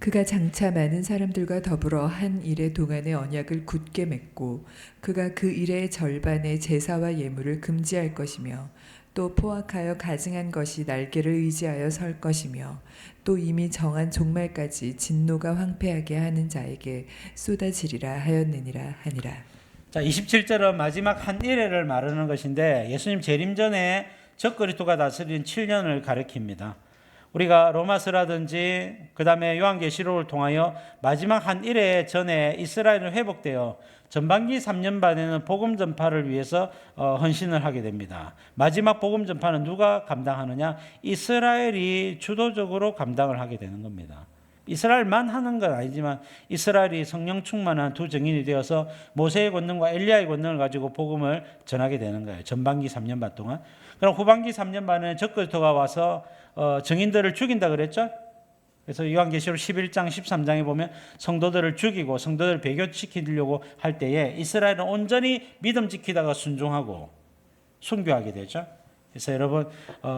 그가 장차 많은 사람들과 더불어 한 일의 동안의 언약을 굳게 맺고 그가 그 일의 절반의 제사와 예물을 금지할 것이며 또 포악하여 가증한 것이 날개를 의지하여 설 것이며 또 이미 정한 종말까지 진노가 황폐하게 하는 자에게 쏟아지리라 하였느니라 하니라. 자, 27절은 마지막 한 일회를 말하는 것인데 예수님 재림 전에 적그리스도가 다스린 7년을 가리킵니다. 우리가 로마서라든지 그 다음에 요한계시록을 통하여 마지막 한 일회 전에 이스라엘은 회복되어 전반기 3년 반에는 복음 전파를 위해서 헌신을 하게 됩니다. 마지막 복음 전파는 누가 감당하느냐? 이스라엘이 주도적으로 감당을 하게 되는 겁니다. 이스라엘만 하는 건 아니지만 이스라엘이 성령 충만한 두 증인이 되어서 모세의 권능과 엘리야의 권능을 가지고 복음을 전하게 되는 거예요. 전반기 3년 반 동안. 그럼 후반기 3년 반에 적그리스도가 와서 증인들을 죽인다 그랬죠? 그래서 요한계시록 11장 13장에 보면 성도들을 죽이고 성도들을 배교시키려고 할 때에 이스라엘은 온전히 믿음 지키다가 순종하고 순교하게 되죠. 그래서 여러분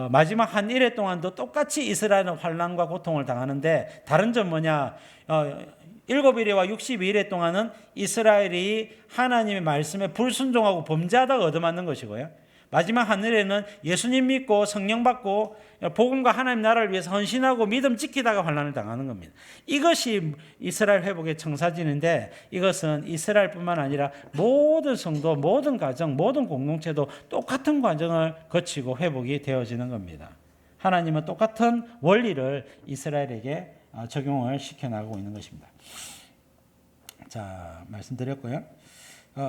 마지막 한 일회 동안도 똑같이 이스라엘은 환난과 고통을 당하는데 다른 점 뭐냐? 7일에와 62일에 동안은 이스라엘이 하나님의 말씀에 불순종하고 범죄하다가 얻어맞는 것이고요. 마지막 하늘에는 예수님 믿고 성령 받고 복음과 하나님 나라를 위해서 헌신하고 믿음 지키다가 환난을 당하는 겁니다. 이것이 이스라엘 회복의 청사진인데 이것은 이스라엘뿐만 아니라 모든 성도, 모든 가정, 모든 공동체도 똑같은 과정을 거치고 회복이 되어지는 겁니다. 하나님은 똑같은 원리를 이스라엘에게 적용을 시켜나가고 있는 것입니다. 자, 말씀드렸고요.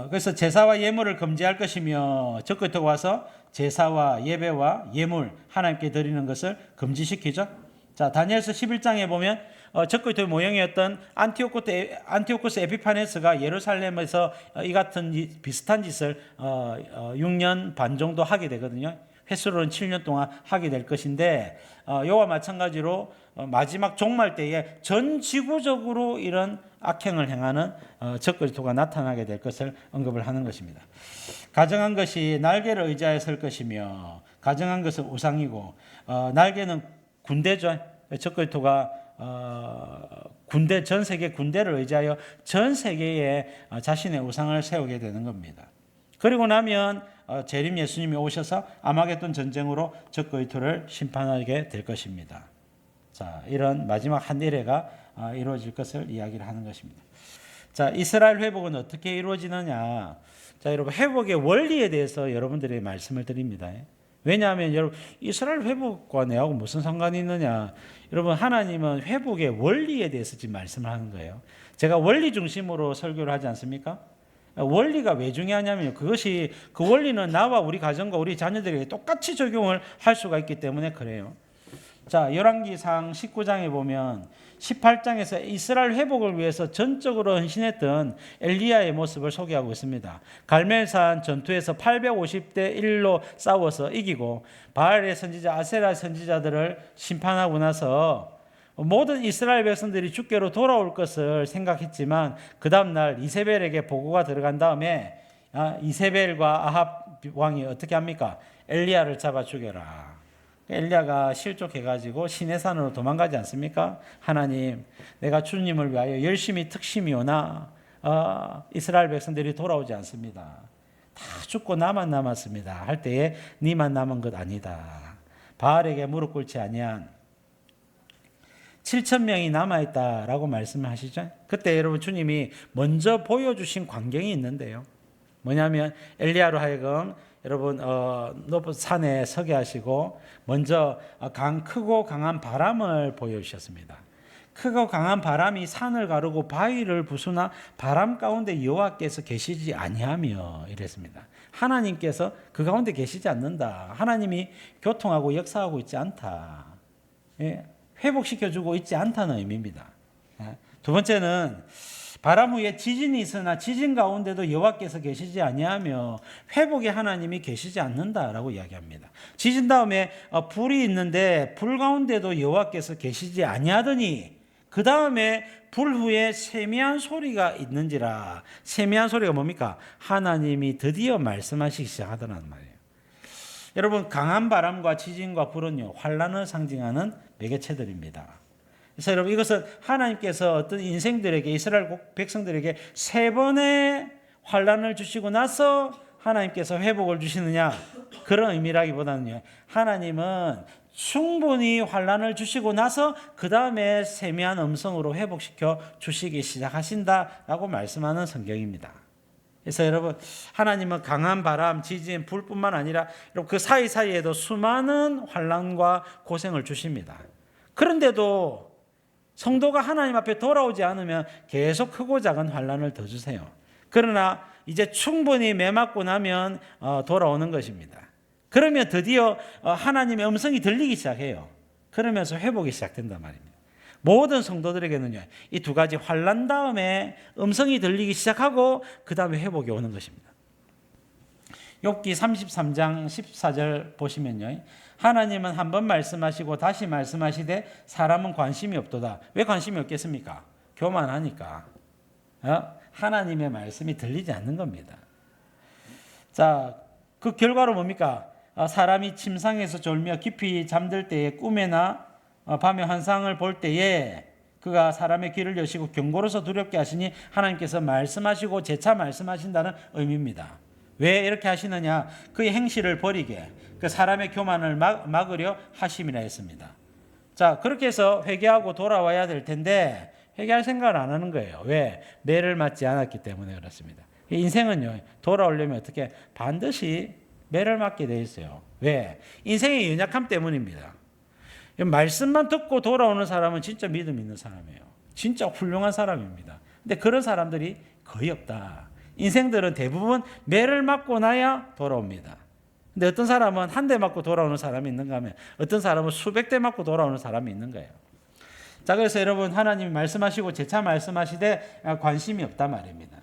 그래서 제사와 예물을 금지할 것이며 적그리스도가 와서 제사와 예배와 예물 하나님께 드리는 것을 금지시키죠. 자, 다니엘서 11장에 보면 적그리스도의 모형이었던 안티오코스 에피파네스가 예루살렘에서 이 같은 비슷한 짓을 6년 반 정도 하게 되거든요. 횟수로는 7년 동안 하게 될 것인데 이와 마찬가지로 마지막 종말 때에 전 지구적으로 이런 악행을 행하는 적그리스도가 나타나게 될 것을 언급을 하는 것입니다. 가정한 것이 날개를 의지하여 설 것이며 가정한 것은 우상이고 날개는 군대죠. 적그리스도가 군대 전 세계 군대를 의지하여 전 세계에 자신의 우상을 세우게 되는 겁니다. 그리고 나면 재림 예수님이 오셔서 아마겟돈 전쟁으로 적그리스도를 심판하게 될 것입니다. 자, 이런 마지막 한 일회가 이루어질 것을 이야기를 하는 것입니다. 자, 이스라엘 회복은 어떻게 이루어지느냐? 자, 여러분 회복의 원리에 대해서 여러분들에게 말씀을 드립니다. 왜냐하면 여러분 이스라엘 회복과 내하고 무슨 상관이 있느냐? 여러분 하나님은 회복의 원리에 대해서 지금 말씀을 하는 거예요. 제가 원리 중심으로 설교를 하지 않습니까? 원리가 왜 중요하냐면 그것이 그 원리는 나와 우리 가정과 우리 자녀들에게 똑같이 적용을 할 수가 있기 때문에 그래요. 자, 열왕기상 19장에 보면 18장에서 이스라엘 회복을 위해서 전적으로 헌신했던 엘리야의 모습을 소개하고 있습니다. 갈멜산 전투에서 850대 1로 싸워서 이기고 바알의 선지자 아세라 선지자들을 심판하고 나서 모든 이스라엘 백성들이 주께로 돌아올 것을 생각했지만 그 다음날 이세벨에게 보고가 들어간 다음에 이세벨과 아합 왕이 어떻게 합니까? 엘리야를 잡아 죽여라. 엘리야가 실족해가지고 시내산으로 도망가지 않습니까? 하나님, 내가 주님을 위하여 열심히 특심이 오나 이스라엘 백성들이 돌아오지 않습니다. 다 죽고 나만 남았습니다. 할 때에 니만 남은 것 아니다. 바알에게 무릎 꿇지 아니한 7,000명이 남아있다라고 말씀을 하시죠. 그때 여러분 주님이 먼저 보여주신 광경이 있는데요. 뭐냐면 엘리야로 하여금 여러분 높은 산에 서게 하시고 먼저 크고 강한 바람을 보여주셨습니다. 크고 강한 바람이 산을 가르고 바위를 부수나 바람 가운데 여호와께서 계시지 아니하며 이랬습니다. 하나님께서 그 가운데 계시지 않는다. 하나님이 교통하고 역사하고 있지 않다. 회복시켜주고 있지 않다는 의미입니다. 두 번째는 바람 후에 지진이 있으나 지진 가운데도 여호와께서 계시지 아니하며 회복의 하나님이 계시지 않는다라고 이야기합니다. 지진 다음에 불이 있는데 불 가운데도 여호와께서 계시지 아니하더니 그 다음에 불 후에 세미한 소리가 있는지라. 세미한 소리가 뭡니까? 하나님이 드디어 말씀하시기 시작하더라는 말이에요. 여러분 강한 바람과 지진과 불은요 환란을 상징하는 매개체들입니다. 그래서 여러분 이것은 하나님께서 어떤 인생들에게 이스라엘 백성들에게 3번의 환난을 주시고 나서 하나님께서 회복을 주시느냐 그런 의미라기보다는요. 하나님은 충분히 환난을 주시고 나서 그 다음에 세미한 음성으로 회복시켜 주시기 시작하신다라고 말씀하는 성경입니다. 그래서 여러분 하나님은 강한 바람, 지진, 불뿐만 아니라 그 사이사이에도 수많은 환난과 고생을 주십니다. 그런데도 성도가 하나님 앞에 돌아오지 않으면 계속 크고 작은 환난을 더 주세요. 그러나 이제 충분히 매맞고 나면 돌아오는 것입니다. 그러면 드디어 하나님의 음성이 들리기 시작해요. 그러면서 회복이 시작된단 말입니다. 모든 성도들에게는요, 이 2가지 환난 다음에 음성이 들리기 시작하고 그 다음에 회복이 오는 것입니다. 욥기 33장 14절 보시면요, 하나님은 한 번 말씀하시고 다시 말씀하시되 사람은 관심이 없도다. 왜 관심이 없겠습니까? 교만하니까. 하나님의 말씀이 들리지 않는 겁니다. 자, 그 결과로 뭡니까? 사람이 침상에서 졸며 깊이 잠들 때에 꿈에나 밤에 환상을 볼 때에 그가 사람의 귀를 여시고 경고로서 두렵게 하시니 하나님께서 말씀하시고 재차 말씀하신다는 의미입니다. 왜 이렇게 하시느냐? 그의 행실을 버리게 그 사람의 교만을 막으려 하심이라 했습니다. 자, 그렇게 해서 회개하고 돌아와야 될 텐데 회개할 생각을 안 하는 거예요. 왜? 매를 맞지 않았기 때문에 그렇습니다. 인생은요, 돌아오려면 어떻게 반드시 매를 맞게 돼 있어요. 왜? 인생의 연약함 때문입니다. 말씀만 듣고 돌아오는 사람은 진짜 믿음 있는 사람이에요. 진짜 훌륭한 사람입니다. 근데 그런 사람들이 거의 없다. 인생들은 대부분 매를 맞고 나야 돌아옵니다. 근데 어떤 사람은 한 대 맞고 돌아오는 사람이 있는가 하면 어떤 사람은 수백 대 맞고 돌아오는 사람이 있는 거예요. 자, 그래서 여러분 하나님이 말씀하시고 재차 말씀하시되 관심이 없단 말입니다.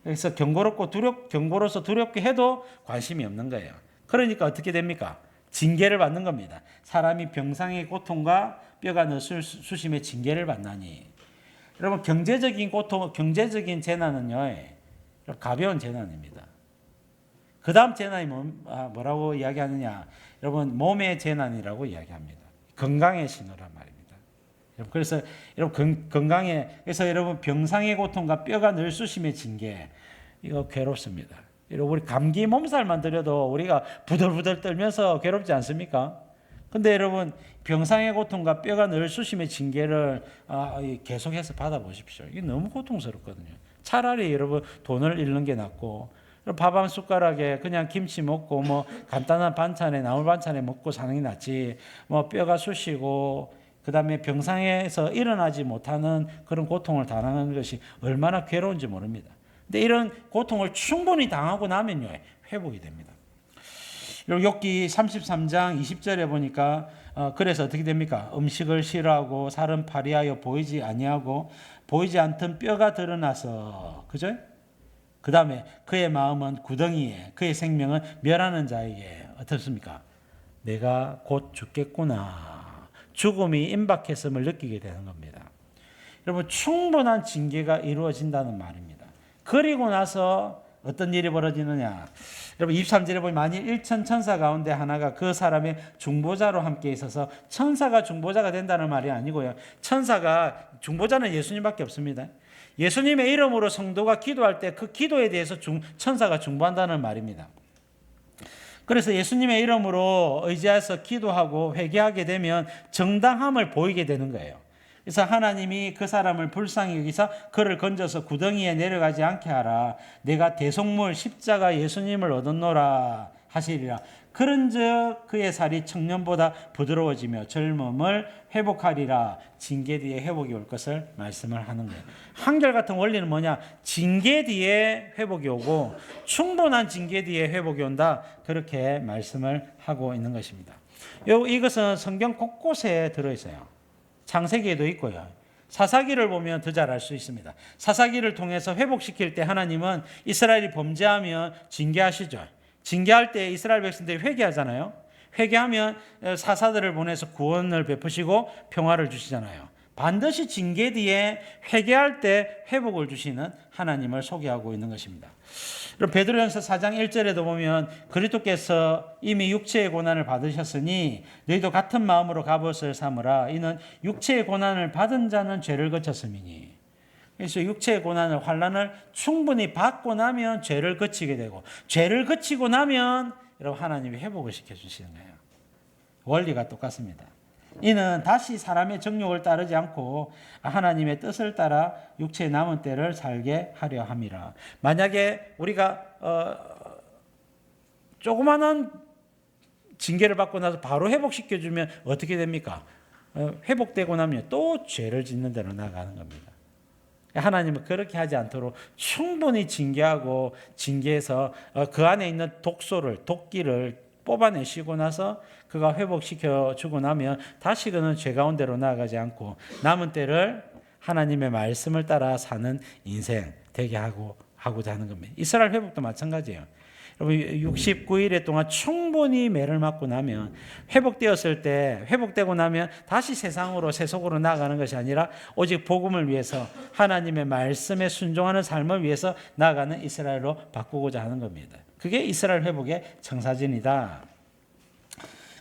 그래서 경고로서 두렵게 해도 관심이 없는 거예요. 그러니까 어떻게 됩니까? 징계를 받는 겁니다. 사람이 병상의 고통과 뼈가 너술수심의 징계를 받나니. 여러분 경제적인 고통, 경제적인 재난은요, 가벼운 재난입니다. 그 다음 재난이 뭐라고 이야기하느냐? 여러분 몸의 재난이라고 이야기합니다. 건강의 신호란 말입니다. 그래서 여러분 그래서 여러분 병상의 고통과 뼈가 늘쑤심의 징계, 이거 괴롭습니다. 여러분 우리 감기 몸살만 들여도 우리가 부들부들 떨면서 괴롭지 않습니까? 근데 여러분 병상의 고통과 뼈가 늘쑤심의 징계를 계속해서 받아보십시오. 이게 너무 고통스럽거든요. 차라리 여러분 돈을 잃는 게 낫고 밥 한 숟가락에 그냥 김치 먹고 뭐 간단한 반찬에 나물 반찬에 먹고 사는 게 낫지. 뭐 뼈가 쑤시고 그다음에 병상에서 일어나지 못하는 그런 고통을 당하는 것이 얼마나 괴로운지 모릅니다. 근데 이런 고통을 충분히 당하고 나면요, 회복이 됩니다. 욥기 33장 20절에 보니까 그래서 어떻게 됩니까? 음식을 싫어하고 살은 파리하여 보이지 아니하고 보이지 않던 뼈가 드러나서, 그죠? 그 다음에 그의 마음은 구덩이에, 그의 생명은 멸하는 자에게 어떻습니까? 내가 곧 죽겠구나. 죽음이 임박했음을 느끼게 되는 겁니다. 여러분 충분한 징계가 이루어진다는 말입니다. 그리고 나서 어떤 일이 벌어지느냐? 여러분 23절에 보면 만일 1천 천사 가운데 하나가 그 사람의 중보자로 함께 있어서, 천사가 중보자가 된다는 말이 아니고요. 중보자는 예수님밖에 없습니다. 예수님의 이름으로 성도가 기도할 때 그 기도에 대해서 천사가 중보한다는 말입니다. 그래서 예수님의 이름으로 의지해서 기도하고 회개하게 되면 정당함을 보이게 되는 거예요. 그래서 하나님이 그 사람을 불쌍히 여기서 그를 건져서 구덩이에 내려가지 않게 하라. 내가 대속물 십자가 예수님을 얻었노라 하시리라. 그런즉 그의 살이 청년보다 부드러워지며 젊음을 회복하리라. 징계 뒤에 회복이 올 것을 말씀을 하는 거예요. 한결같은 원리는 뭐냐? 징계 뒤에 회복이 오고 충분한 징계 뒤에 회복이 온다. 그렇게 말씀을 하고 있는 것입니다. 이것은 성경 곳곳에 들어있어요. 창세기에도 있고요. 사사기를 보면 더 잘 알 수 있습니다. 사사기를 통해서 회복시킬 때 하나님은 이스라엘이 범죄하면 징계하시죠. 징계할 때 이스라엘 백성들이 회개하잖아요. 회개하면 사사들을 보내서 구원을 베푸시고 평화를 주시잖아요. 반드시 징계 뒤에 회개할 때 회복을 주시는 하나님을 소개하고 있는 것입니다. 그럼 베드로전서 4장 1절에도 보면 그리스도께서 이미 육체의 고난을 받으셨으니 너희도 같은 마음으로 갑옷을 삼으라. 이는 육체의 고난을 받은 자는 죄를 거쳤음이니. 그래서 육체의 고난을 환난을 충분히 받고 나면 죄를 거치게 되고 죄를 거치고 나면 여러분 하나님이 회복을 시켜주시는 거예요. 원리가 똑같습니다. 이는 다시 사람의 정욕을 따르지 않고 하나님의 뜻을 따라 육체의 남은 때를 살게 하려 함이라. 만약에 우리가 조그마한 징계를 받고 나서 바로 회복시켜주면 어떻게 됩니까? 회복되고 나면 또 죄를 짓는 대로 나가는 겁니다. 하나님은 그렇게 하지 않도록 충분히 징계하고 징계해서 그 안에 있는 독소를, 독기를 뽑아내시고 나서 그가 회복시켜 주고 나면 다시 그는 죄 가운데로 나아가지 않고 남은 때를 하나님의 말씀을 따라 사는 인생 되게 하고자 하는 겁니다. 이스라엘 회복도 마찬가지예요. 여러분 69일에 동안 충분히 매를 맞고 나면 회복되었을 때 회복되고 나면 다시 세상으로 세속으로 나아가는 것이 아니라 오직 복음을 위해서 하나님의 말씀에 순종하는 삶을 위해서 나아가는 이스라엘로 바꾸고자 하는 겁니다. 그게 이스라엘 회복의 청사진이다.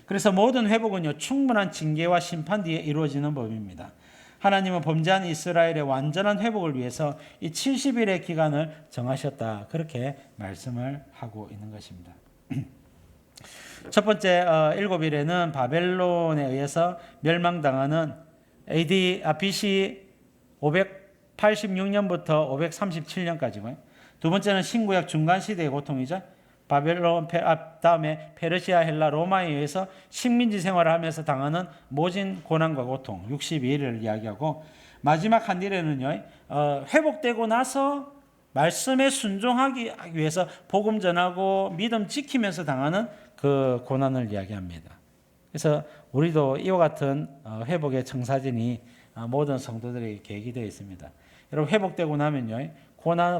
그래서 모든 회복은요 충분한 징계와 심판 뒤에 이루어지는 법입니다. 하나님은 범죄한 이스라엘의 완전한 회복을 위해서 이 70일의 기간을 정하셨다. 그렇게 말씀을 하고 있는 것입니다. 첫 번째 7일에는 바벨론에 의해서 멸망당하는 BC 586년부터 537년까지고요. 두 번째는 신구약 중간시대의 고통이죠. 바벨론, 다음에 페르시아, 헬라, 로마에 의해서 식민지 생활을 하면서 당하는 모진 고난과 고통 62일을 이야기하고 마지막 한 일에는요 회복되고 나서 말씀에 순종하기 위해서 복음 전하고 믿음 지키면서 당하는 그 고난을 이야기합니다. 그래서 우리도 이와 같은 회복의 청사진이 모든 성도들에게 계획이 되어 있습니다. 여러분 회복되고 나면요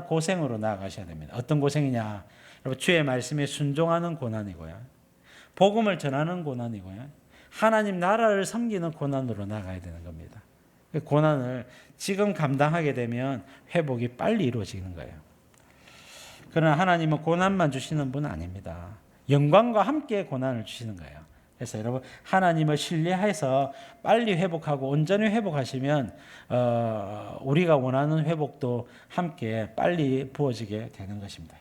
고생으로 나아가셔야 됩니다. 어떤 고생이냐? 여러분 주의 말씀에 순종하는 고난이고요. 복음을 전하는 고난이고요. 하나님 나라를 섬기는 고난으로 나가야 되는 겁니다. 그 고난을 지금 감당하게 되면 회복이 빨리 이루어지는 거예요. 그러나 하나님은 고난만 주시는 분은 아닙니다. 영광과 함께 고난을 주시는 거예요. 그래서 여러분 하나님을 신뢰해서 빨리 회복하고 온전히 회복하시면 우리가 원하는 회복도 함께 빨리 부어지게 되는 것입니다.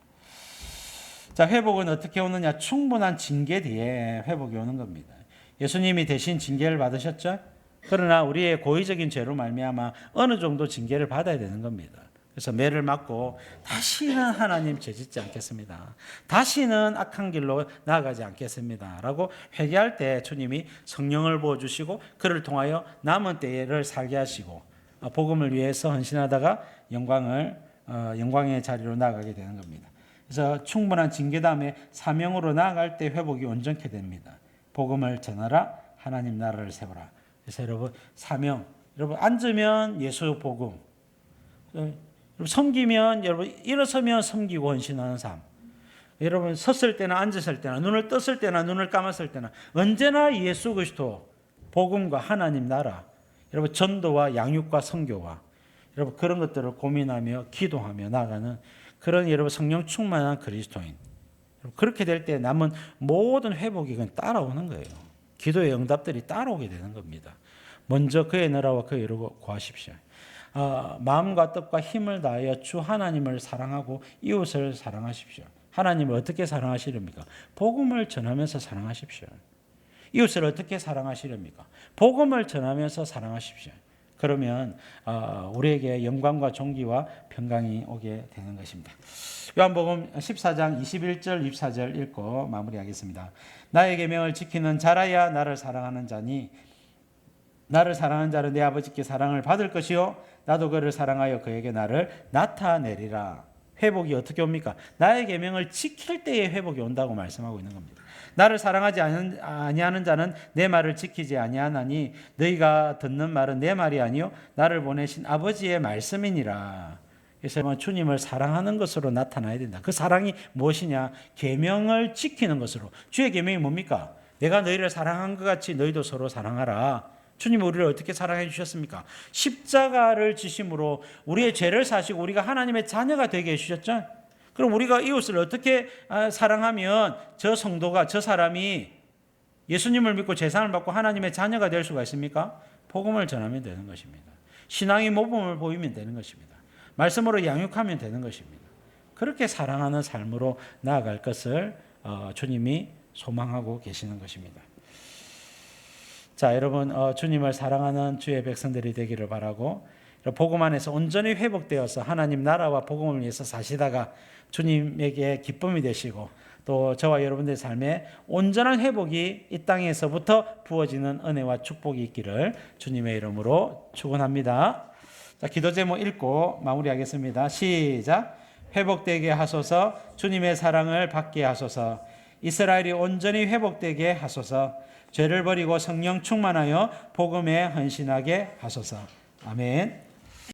자, 회복은 어떻게 오느냐? 충분한 징계 뒤에 회복이 오는 겁니다. 예수님이 대신 징계를 받으셨죠? 그러나 우리의 고의적인 죄로 말미암아 어느 정도 징계를 받아야 되는 겁니다. 그래서 매를 맞고 다시는 하나님 죄짓지 않겠습니다. 다시는 악한 길로 나아가지 않겠습니다. 라고 회개할 때 주님이 성령을 부어주시고 그를 통하여 남은 때를 살게 하시고 복음을 위해서 헌신하다가 영광의 자리로 나아가게 되는 겁니다. 그래서 충분한 징계 다음에 사명으로 나아갈 때 회복이 온전케 됩니다. 복음을 전하라, 하나님 나라를 세우라. 그래서 여러분 사명, 여러분 앉으면 예수 복음, 섬기면 여러분 일어서면 섬기고 헌신하는 삶. 여러분 섰을 때나 앉았을 때나 눈을 떴을 때나 눈을 감았을 때나 언제나 예수 그리스도 복음과 하나님 나라, 여러분 전도와 양육과 선교와 여러분 그런 것들을 고민하며 기도하며 나아가는 그런 여러분 성령 충만한 그리스도인. 그렇게 될 때 남은 모든 회복이 그냥 따라오는 거예요. 기도의 응답들이 따라오게 되는 겁니다. 먼저 그의 나라와 그의 의를 구하십시오. 마음과 뜻과 힘을 다하여 주 하나님을 사랑하고 이웃을 사랑하십시오. 하나님을 어떻게 사랑하시렵니까? 복음을 전하면서 사랑하십시오. 이웃을 어떻게 사랑하시렵니까? 복음을 전하면서 사랑하십시오. 그러면 우리에게 영광과 존귀와 평강이 오게 되는 것입니다. 요한복음 14장 21절 24절 읽고 마무리하겠습니다. 나의 계명을 지키는 자라야 나를 사랑하는 자니 나를 사랑하는 자는 내 아버지께 사랑을 받을 것이요 나도 그를 사랑하여 그에게 나를 나타내리라. 회복이 어떻게 옵니까? 나의 계명을 지킬 때에 회복이 온다고 말씀하고 있는 겁니다. 나를 사랑하지 아니하는 자는 내 말을 지키지 아니하나니 너희가 듣는 말은 내 말이 아니요 나를 보내신 아버지의 말씀이니라. 그래서 주님을 사랑하는 것으로 나타나야 된다. 그 사랑이 무엇이냐? 계명을 지키는 것으로. 주의 계명이 뭡니까? 내가 너희를 사랑한 것 같이 너희도 서로 사랑하라. 주님 우리를 어떻게 사랑해 주셨습니까? 십자가를 지심으로 우리의 죄를 사시고 우리가 하나님의 자녀가 되게 해주셨죠. 그럼 우리가 이웃을 어떻게 사랑하면 저 성도가, 저 사람이 예수님을 믿고 제사를 받고 하나님의 자녀가 될 수가 있습니까? 복음을 전하면 되는 것입니다. 신앙의 모범을 보이면 되는 것입니다. 말씀으로 양육하면 되는 것입니다. 그렇게 사랑하는 삶으로 나아갈 것을 주님이 소망하고 계시는 것입니다. 자, 여러분, 주님을 사랑하는 주의 백성들이 되기를 바라고, 복음 안에서 온전히 회복되어서 하나님 나라와 복음을 위해서 사시다가 주님에게 기쁨이 되시고, 또 저와 여러분들의 삶에 온전한 회복이 이 땅에서부터 부어지는 은혜와 축복이 있기를 주님의 이름으로 축원합니다. 자, 기도 제목 읽고 마무리하겠습니다. 시작. 회복되게 하소서. 주님의 사랑을 받게 하소서. 이스라엘이 온전히 회복되게 하소서. 죄를 버리고 성령 충만하여 복음에 헌신하게 하소서. 아멘.